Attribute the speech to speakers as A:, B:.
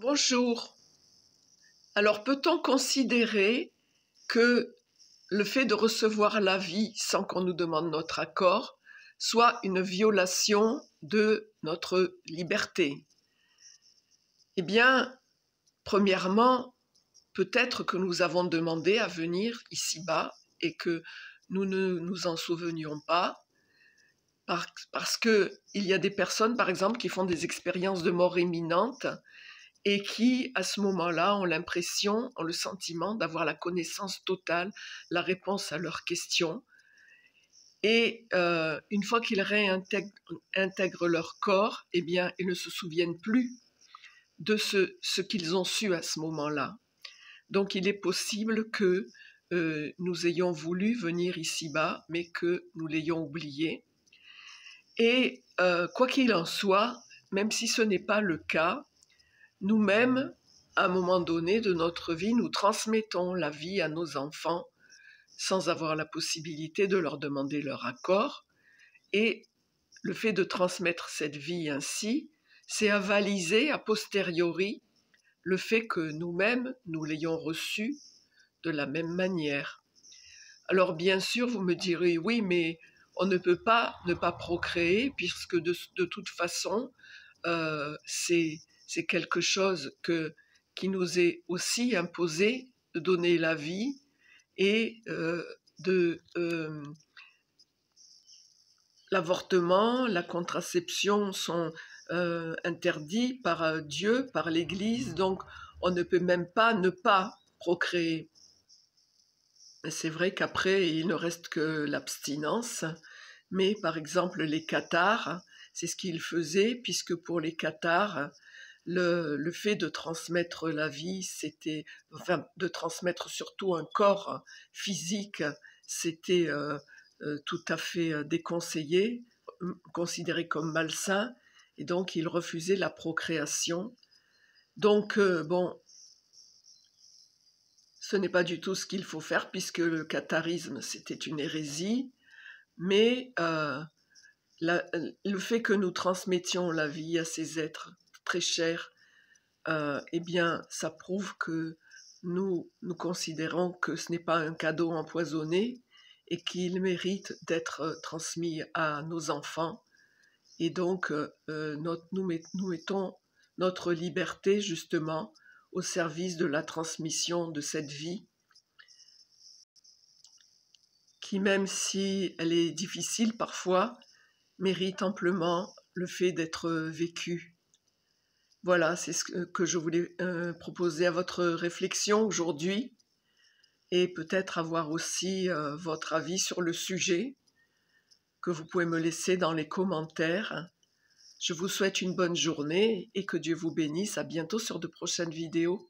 A: Bonjour. Alors, peut-on considérer que le fait de recevoir la vie sans qu'on nous demande notre accord soit une violation de notre liberté? Eh bien, premièrement, peut-être que nous avons demandé à venir ici-bas et que nous ne nous en souvenions pas, parce qu'il y a des personnes, par exemple, qui font des expériences de mort imminente et qui, à ce moment-là, ont l'impression, ont le sentiment d'avoir la connaissance totale, la réponse à leurs questions. Et une fois qu'ils réintègrent leur corps, eh bien, ils ne se souviennent plus de ce qu'ils ont su à ce moment-là. Donc, il est possible que nous ayons voulu venir ici-bas, mais que nous l'ayons oublié. Et quoi qu'il en soit, même si ce n'est pas le cas, nous-mêmes, à un moment donné de notre vie, nous transmettons la vie à nos enfants sans avoir la possibilité de leur demander leur accord. Et le fait de transmettre cette vie ainsi, c'est avaliser a posteriori le fait que nous-mêmes, nous l'ayons reçue de la même manière. Alors bien sûr, vous me direz, oui, mais on ne peut pas ne pas procréer, puisque de toute façon, c'est quelque chose qui nous est aussi imposé de donner la vie et l'avortement, la contraception sont interdits par Dieu, par l'Église, donc on ne peut même pas ne pas procréer. C'est vrai qu'après, il ne reste que l'abstinence, mais par exemple les cathares, c'est ce qu'ils faisaient, puisque pour les cathares, le fait de transmettre la vie, de transmettre surtout un corps physique, c'était tout à fait déconseillé, considéré comme malsain, et donc ils refusaient la procréation. Donc, bon, ce n'est pas du tout ce qu'il faut faire, puisque le catharisme, c'était une hérésie, mais le fait que nous transmettions la vie à ces êtres très chers, eh bien, ça prouve que nous considérons que ce n'est pas un cadeau empoisonné et qu'il mérite d'être transmis à nos enfants. Et donc, nous mettons notre liberté, justement, au service de la transmission de cette vie, qui, même si elle est difficile parfois, mérite amplement le fait d'être vécue. Voilà, c'est ce que je voulais proposer à votre réflexion aujourd'hui, et peut-être avoir aussi votre avis sur le sujet, que vous pouvez me laisser dans les commentaires. Je vous souhaite une bonne journée et que Dieu vous bénisse. À bientôt sur de prochaines vidéos.